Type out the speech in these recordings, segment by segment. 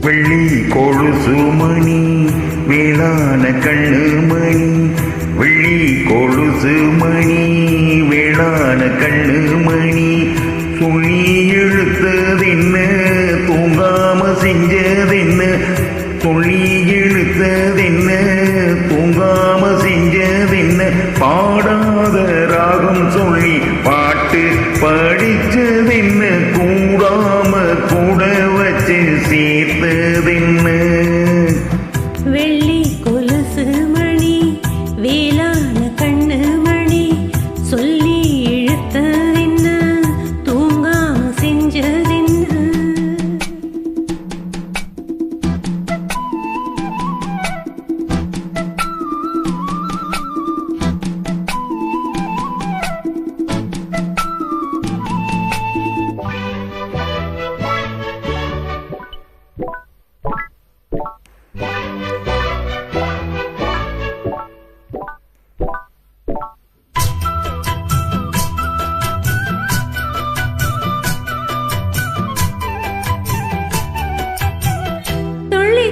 வெள்ளி கொலுசு மணி வேளான கண்ணு மணி, வெள்ளி கொலுசு மணி வேளான கண்ணு மணி, சொல்லி இழுத்ததென்ன தூங்காம செஞ்சதென்ன, சொல்லி இழுத்ததென்ன தூங்காம செஞ்சதென்ன, பாடாத ராகம் சொல்லி பாட்டு படிச்சதென்ன, கூடாம கூட வச்சு சேர்த்ததென்ன. வெள்ளி கொலுசு மணி வேளான கண்ணு மணி, சொல்லி இழுத்ததென்ன தூங்காம செஞ்சதென்ன.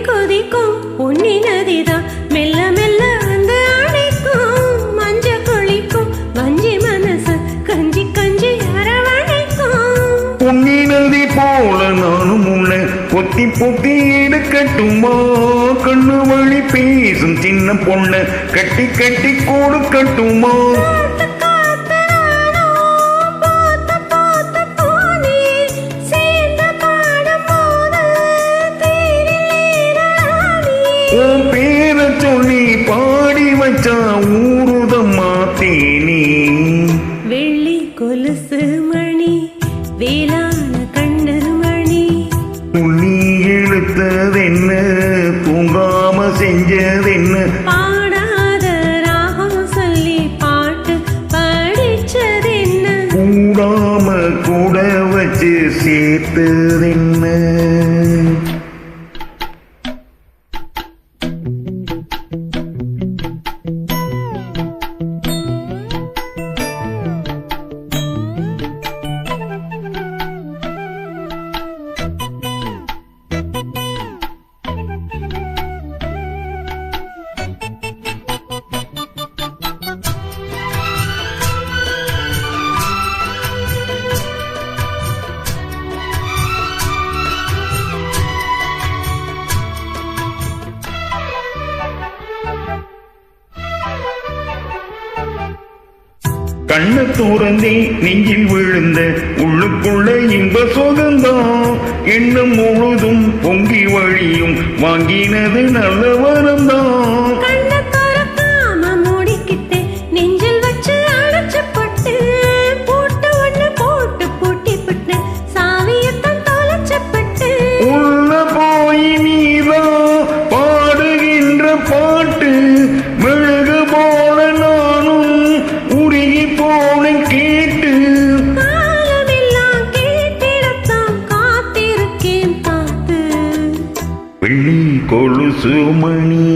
கொதிக்கும் பொன்னி நதிதான் மெல்ல மெல்ல வந்து அணைக்கும், மஞ்ச கொளிக்கும் வஞ்சி மனசு கஞ்சி கஞ்சி அரவணைக்கும். பொன்னி நதி போல நானும் உன்னை பொத்தி பொத்தி எடுக்கட்டுமா, கண்ணு வழி பேசும் சின்ன பொண்ண கட்டி கட்டி கொடுக்கட்டுமா. உன் பேர சொல்லி பாடி வச்சா ஊருதம்மா தேனி. வெள்ளி கொலுசு மணி வேளான கண்ணு மணி, துள்ளி இழுத்ததென்ன தூங்காம செஞ்சதென்ன, பாடாத ராகம் சொல்லி பாட்டு படிச்சதென்ன, கூடாம கூட வச்சு சேர்த்ததென்ன. கண்ண தோறந்தே நெஞ்சில் விழுந்த உள்ளுக்குள்ள இன்ப சொகந்தான், எண்ணம் முழுதும் பொங்கி வழியும் வாங்கினது நல்ல வரம்தான். உள்ள போய் நீதான் பாடுகின்ற பாட்டு மெழுகு போல நானும் உருகி போன கேட்டு, வெள்ளி கொலுசு மணி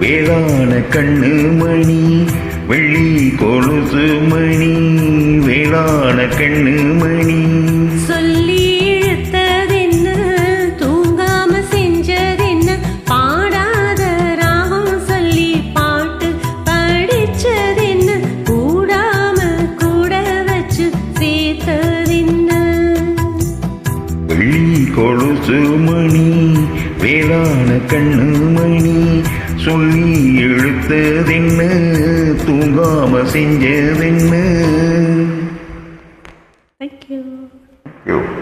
வேளான கண்ணு மணி, வெள்ளி கொலுசு மணி வேளான கண்ணு மணி, சொல்லி இழுத்ததென்ன தூங்காம செஞ்சதென்ன, பாடாத ராகம் சொல்லி பாட்டு படிச்சதென்ன, கூடாம கூட வச்சு சேர்த்ததென்ன. வெள்ளி கொலுசு மணி வேளான கண்ணு மணி, சொல்லி இழுத்ததென்ன தூங்காம செஞ்சதென்ன. Thank you. Thank you.